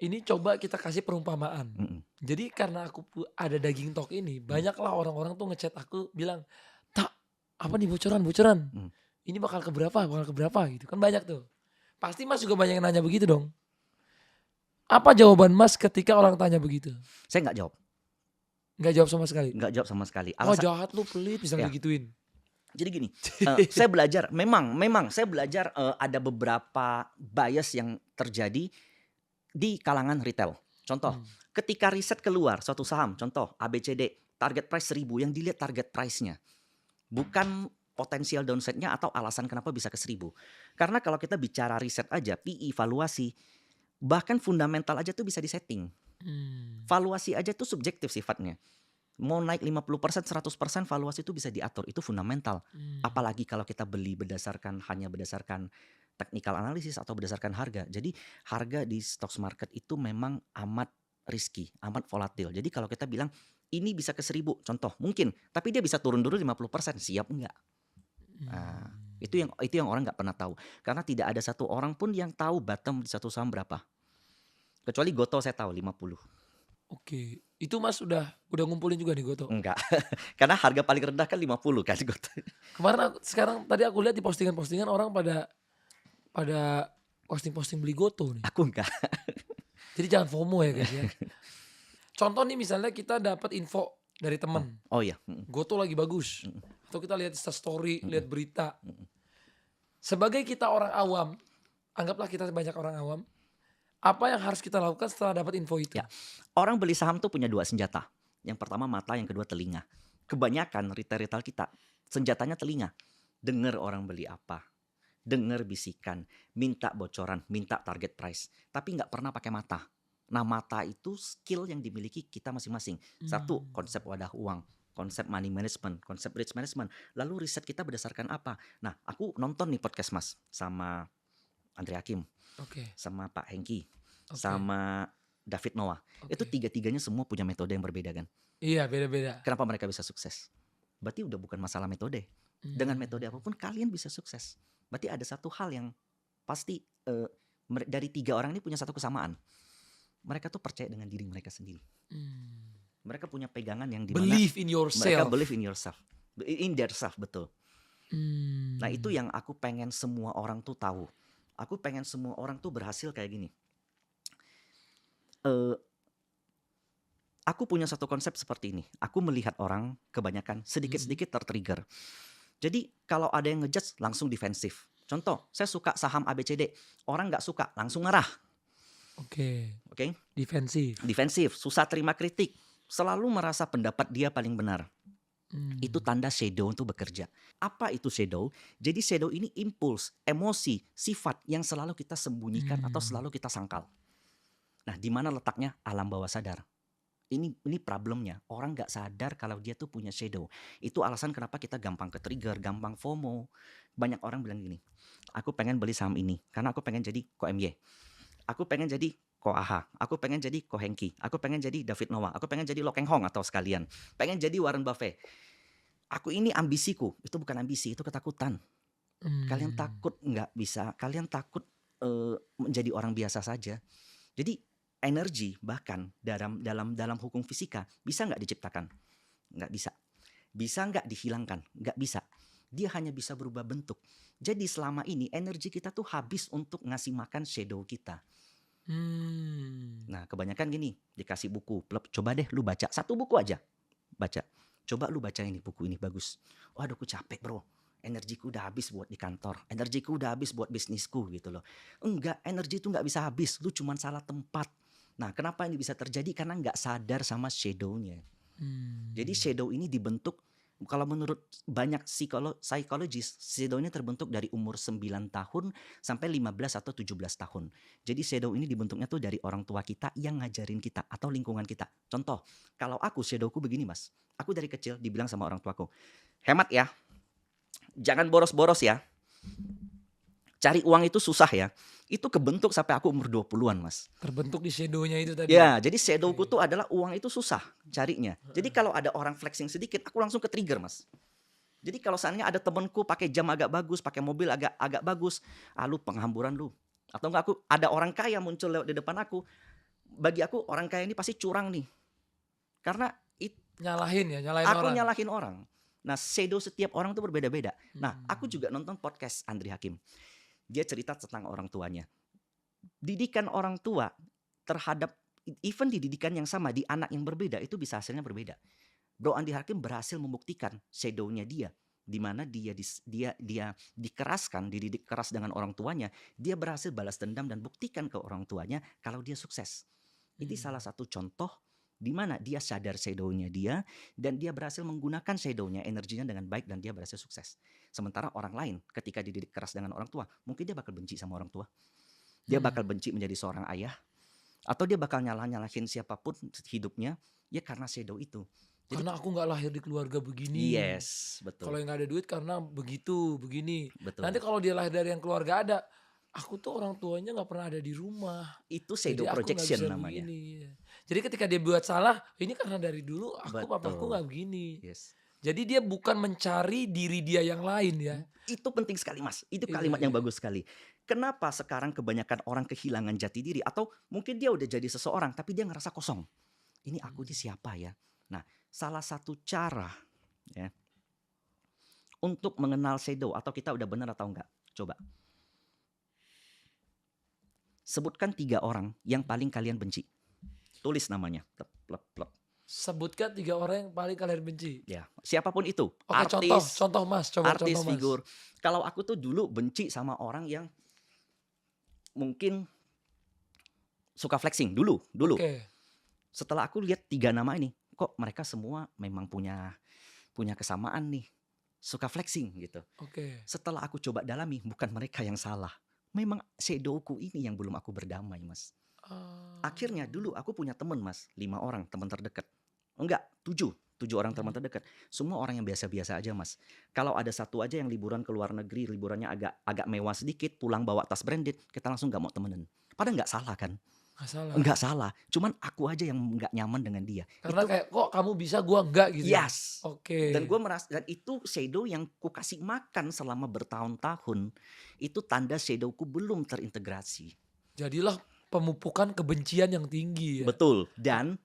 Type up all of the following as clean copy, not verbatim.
Ini coba kita kasih perumpamaan. Mhm. Jadi karena aku ada daging talk ini, Mmm. banyaklah orang-orang tuh ngechat aku bilang, "Tak, apa nih bocoran-bocoran? Mmm. Ini bakal ke berapa?" Gitu kan banyak tuh. Pasti Mas juga banyak yang nanya begitu dong? Apa jawaban Mas ketika orang tanya begitu? Saya nggak jawab. Nggak jawab sama sekali? Nggak jawab sama sekali. "Wah jahat lu, pelit," misalnya Ya, digituin. jadi gini, saya belajar memang saya belajar, ada beberapa bias yang terjadi di kalangan retail. Contoh, Mmm, ketika riset keluar suatu saham, contoh ABCD, target price 1.000 yang dilihat target price-nya, bukan potensial downside-nya atau alasan kenapa bisa ke 1.000. Karena kalau kita bicara riset aja, PE, valuasi, bahkan fundamental aja tuh bisa disetting. mmm, Valuasi aja tuh subjektif sifatnya. Mau naik 50%, 100% valuasi itu bisa diatur, itu fundamental. mmm, Apalagi kalau kita beli hanya berdasarkan technical analysis atau berdasarkan harga. Jadi harga di stocks market itu memang amat risky, amat volatil. Jadi kalau kita bilang ini bisa ke 1.000 contoh, mungkin, tapi dia bisa turun dulu 50%, siap enggak? Nah, mmm. itu yang orang nggak pernah tahu. Karena tidak ada satu orang pun yang tahu bottom di satu saham berapa. Kecuali Gotoh saya tahu 50. Oke, itu Mas udah ngumpulin juga nih Goto? Enggak, karena harga paling rendah kan 50 kan Gotoh. Kemarin sekarang tadi aku lihat di postingan-postingan orang pada pada posting-posting beli Goto nih. Aku enggak. Jadi jangan FOMO ya guys ya. Contoh nih misalnya kita dapat info dari Oh, temen, oh iya, mhm, Goto lagi bagus. mhm, Atau kita lihat Insta story, mhm, lihat berita. mhm. Sebagai kita orang awam, anggaplah kita banyak orang awam, apa yang harus kita lakukan setelah dapat info itu? Ya, orang beli saham tuh punya 2 senjata. Yang pertama mata, yang kedua telinga. Kebanyakan retail-retail kita, senjatanya telinga. Dengar orang beli apa, dengar bisikan, minta bocoran, minta target price, tapi nggak pernah pakai mata. Nah, mata itu skill yang dimiliki kita masing-masing. Satu, Mmm, konsep wadah uang, konsep money management, konsep risk management. Lalu riset kita berdasarkan apa? Nah, aku nonton nih podcast Mas sama Andre Hakim, oke sama Pak Hengki, oke sama David Noah. Itu oke. tiga-tiganya semua punya metode yang berbeda kan. Iya beda-beda. Kenapa mereka bisa sukses? Berarti udah bukan masalah metode. Dengan metode Mmm, apapun kalian bisa sukses. Berarti ada satu hal yang pasti dari 3 orang ini punya satu kesamaan. Mereka tuh percaya dengan diri mereka sendiri. mmm. Mereka punya pegangan yang dimana Believe in mereka believe yourself. in yourself, in their self, betul. Nah itu Mmm, yang aku pengen semua orang tuh tahu. Aku pengen semua orang tuh berhasil kayak gini. Eh, aku punya satu konsep seperti ini. Aku melihat orang kebanyakan mhm, sedikit-sedikit tertrigger. Jadi kalau ada yang ngejudge langsung defensif. Contoh, saya suka saham ABCD. Orang nggak suka langsung ngerah. oke. Oke, Defensif. defensif, susah terima kritik. Selalu merasa pendapat dia paling benar. Itu Mmm, tanda shadow untuk bekerja. Apa itu shadow? Jadi shadow ini impuls, emosi, sifat yang selalu kita sembunyikan atau mmm, selalu kita sangkal. Nah, di mana letaknya? Alam bawah sadar. Ini problemnya. Orang nggak sadar kalau dia tuh punya shadow. Itu alasan kenapa kita gampang ke-trigger, gampang FOMO. Banyak orang bilang gini, aku pengen beli saham ini karena aku pengen jadi ko MY. Aku pengen jadi ko AHA. Aku pengen jadi ko Hengki. Aku pengen jadi David Noah. Aku pengen jadi Lo Keng Hong atau sekalian. Pengen jadi Warren Buffett. Aku ini ambisiku. Itu bukan ambisi, itu ketakutan. Kalian mmm, takut nggak bisa, kalian takut menjadi orang biasa saja. Jadi energi bahkan dalam hukum fisika bisa nggak diciptakan? Nggak bisa. Bisa nggak dihilangkan? Nggak bisa. Dia hanya bisa berubah bentuk. Jadi selama ini energi kita tuh habis untuk ngasih makan shadow kita. mmm, Nah kebanyakan gini, dikasih buku, coba deh lu baca, satu buku aja, baca. Coba lu baca ini, buku ini bagus. Waduh aku capek bro, energiku udah habis buat di kantor, energiku udah habis buat bisnisku gitu loh. Enggak, energi itu nggak bisa habis, lu cuman salah tempat. Nah kenapa ini bisa terjadi? Karena nggak sadar sama shadownya. Jadi mmm, shadow ini dibentuk, kalau menurut banyak psikologis, shadow ini terbentuk dari umur 9 tahun sampai 15 atau 17 tahun. Jadi shadow ini dibentuknya tuh dari orang tua kita yang ngajarin kita atau lingkungan kita. Contoh, kalau aku shadowku begini Mas. Aku dari kecil dibilang sama orang tuaku, hemat ya, jangan boros-boros ya, cari uang itu susah ya. Itu kebentuk sampai aku umur 20-an Mas. terbentuk di shadow-nya itu tadi ya? Ya, jadi Oke, shadowku tuh adalah uang itu susah carinya. Jadi kalau ada orang flexing sedikit, aku langsung ke-trigger Mas. Jadi kalau seandainya ada temenku pakai jam agak bagus, pakai mobil agak agak bagus, ah lu penghamburan lu. Atau enggak aku ada orang kaya muncul lewat di depan aku, Bagi aku orang kaya ini pasti curang nih. Karena Nyalahin aku orang. nyalahin orang. Nah, shadow setiap orang tuh berbeda-beda. Nah, aku Hmm. juga nonton podcast Andri Hakim. Dia cerita tentang orang tuanya. Didikan orang tua terhadap even di didikan yang sama di anak yang berbeda itu bisa hasilnya berbeda. Bro Andri Hakim berhasil membuktikan shadow-nya dia, di mana dia dikeraskan, dididik keras dengan orang tuanya, dia berhasil balas dendam dan buktikan ke orang tuanya kalau dia sukses. Ini salah satu contoh di mana dia sadar shadow-nya dia dan dia berhasil menggunakan shadow-nya, energinya dengan baik dan dia berhasil sukses. Sementara orang lain ketika dididik keras dengan orang tua, mungkin dia bakal benci sama orang tua. Dia bakal benci menjadi seorang ayah atau dia bakal nyalahin siapapun hidupnya ya karena shadow itu. Jadi Karena aku nggak lahir di keluarga begini. yes, Kalau betul. yang nggak ada duit karena begitu, begini. Nanti Betul. kalau dia lahir dari yang keluarga ada, aku tuh orang tuanya nggak pernah ada di rumah. Itu Jadi shadow aku nggak projection bisa namanya. begini. Jadi ketika dia buat salah, ini karena dari dulu papaku Betul. nggak begini. Yes. Jadi dia bukan mencari diri dia yang lain ya. Itu penting sekali, Mas. Itu Iya, kalimat yang iya. bagus sekali. Kenapa sekarang kebanyakan orang kehilangan jati diri atau mungkin dia udah jadi seseorang tapi dia ngerasa kosong. Ini aku ini siapa ya? Nah, salah satu cara ya untuk mengenal shadow atau kita udah benar atau enggak. Coba sebutkan 3 orang yang paling kalian benci. Tulis namanya. Plep, plep, plep. Sebutkan 3 orang yang paling kalian benci. Ya, siapapun itu, Oke, contoh artis, Mas, coba contoh artis Mas. figur. Kalau aku tuh dulu benci sama orang yang mungkin suka flexing dulu. Oke, Setelah aku lihat 3 nama ini, kok mereka semua memang punya kesamaan nih, suka flexing gitu. oke. Setelah aku coba dalami, bukan mereka yang salah. Memang shadowku ini yang belum aku berdamai, Mas. Akhirnya dulu aku punya teman, Mas, 5 orang teman terdekat. Enggak, 7 orang teman terdekat. Semua orang yang biasa-biasa aja, Mas. Kalau ada satu aja yang liburan ke luar negeri, liburannya agak mewah sedikit, pulang bawa tas branded, kita langsung nggak mau temenan. Padahal nggak salah kan? Nggak salah. Nggak salah. Cuman aku aja yang nggak nyaman dengan dia. Karena Itu kayak kok kamu bisa gua enggak gitu ya. yes. Oke. Dan gue merasa dan itu shadow yang ku kasih makan selama bertahun-tahun. Itu tanda shadowku belum terintegrasi. Jadilah pemupukan kebencian yang tinggi ya. Betul. Dan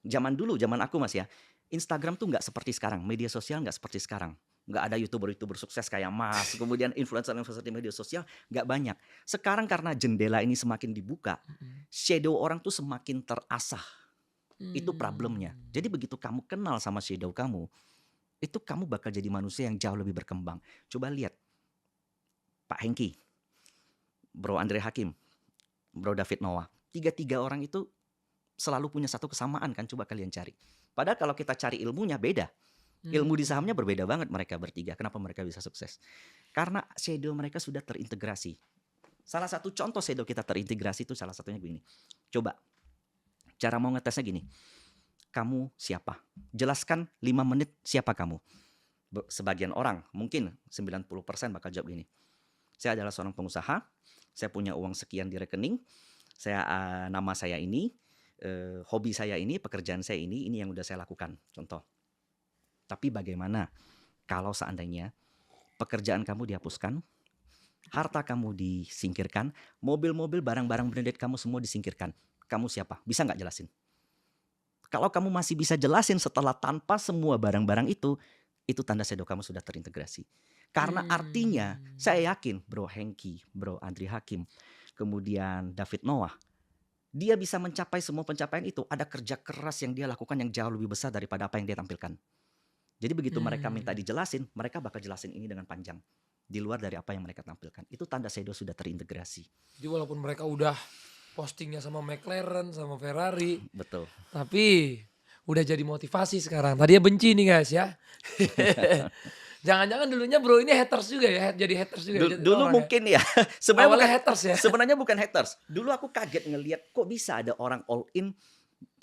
zaman aku, Mas, ya. Instagram tuh nggak seperti sekarang. Media sosial nggak seperti sekarang. Nggak ada youtuber sukses kayak Mas. Kemudian influencer di media sosial nggak banyak. Sekarang karena jendela ini semakin dibuka, shadow orang tuh semakin terasah. Itu problemnya. Jadi begitu kamu kenal sama shadow kamu, itu kamu bakal jadi manusia yang jauh lebih berkembang. Coba lihat Pak Hengki, Bro Andre Hakim, Bro David Noah. 3 orang itu selalu punya satu kesamaan kan, coba kalian cari. Padahal kalau kita cari ilmunya beda. Ilmu di sahamnya berbeda banget mereka bertiga. Kenapa mereka bisa sukses? Karena shadow mereka sudah terintegrasi. Salah satu contoh shadow kita terintegrasi itu salah satunya begini. Coba, cara mau ngetesnya gini. Kamu siapa? Jelaskan 5 menit siapa kamu. Sebagian orang, mungkin 90% bakal jawab gini. Saya adalah seorang pengusaha, saya punya uang sekian di rekening, nama saya ini, hobi saya ini, pekerjaan saya ini yang udah saya lakukan. Contoh. Tapi bagaimana kalau seandainya pekerjaan kamu dihapuskan, harta kamu disingkirkan, mobil-mobil, barang-barang branded kamu semua disingkirkan. Kamu siapa? Bisa nggak jelasin? Kalau kamu masih bisa jelasin setelah tanpa semua barang-barang itu tanda shadow kamu sudah terintegrasi. Karena artinya, saya yakin Bro Hengki, Bro Andri Hakim, kemudian David Noah, dia bisa mencapai semua pencapaian itu, ada kerja keras yang dia lakukan yang jauh lebih besar daripada apa yang dia tampilkan. Jadi begitu mereka minta dijelasin, mereka bakal jelasin ini dengan panjang. Di luar dari apa yang mereka tampilkan. Itu tanda shadow sudah terintegrasi. Jadi walaupun mereka udah postingnya sama McLaren, sama Ferrari. Betul. Tapi udah jadi motivasi sekarang. Tadinya benci nih guys ya. Jangan-jangan dulunya bro ini haters juga ya. Jadi haters juga. Dulu mungkin ya. Awalnya haters ya. Sebenarnya bukan haters. Dulu aku kaget ngelihat kok bisa ada orang all in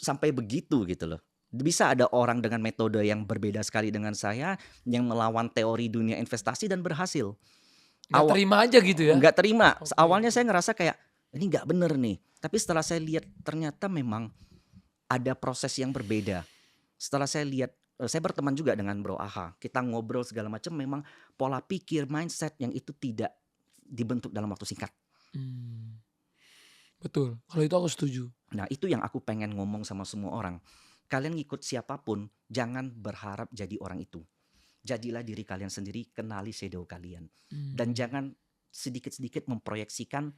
sampai begitu gitu loh. Bisa ada orang dengan metode yang berbeda sekali dengan saya yang melawan teori dunia investasi dan berhasil. Gak terima aja gitu ya? Nggak terima. Okay. Awalnya saya ngerasa kayak ini nggak bener nih. Tapi setelah saya lihat ternyata memang ada proses yang berbeda. Setelah saya lihat, saya berteman juga dengan Bro Aha. Kita ngobrol segala macam, memang pola pikir, mindset yang itu tidak dibentuk dalam waktu singkat. Betul. Kalau itu aku setuju. Nah, itu yang aku pengen ngomong sama semua orang. Kalian ngikut siapapun, jangan berharap jadi orang itu. Jadilah diri kalian sendiri, kenali shadow kalian. Dan Hmm. jangan sedikit-sedikit memproyeksikan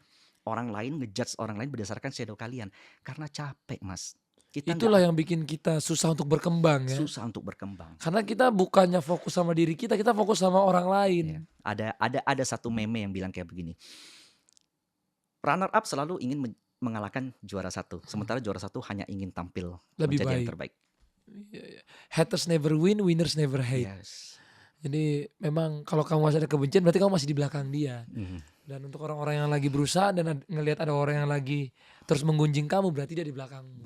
orang lain, ngejudge orang lain berdasarkan shadow kalian. Karena capek, Mas. Kita nggak Itulah yang bikin kita susah untuk berkembang ya. susah untuk berkembang. Karena kita bukannya fokus sama diri kita fokus sama orang lain. Ya. Ada satu meme yang bilang kayak begini. Runner up selalu ingin mengalahkan juara satu. Sementara juara satu hanya ingin tampil Lebih menjadi yang baik. terbaik. Iya, iya. Haters never win, winners never hate. Yes. Jadi memang kalau kamu masih ada kebencian berarti kamu masih di belakang dia. Mhm. Dan untuk orang-orang yang lagi berusaha dan ngelihat ada orang yang lagi terus menggunjing kamu berarti dia di belakangmu.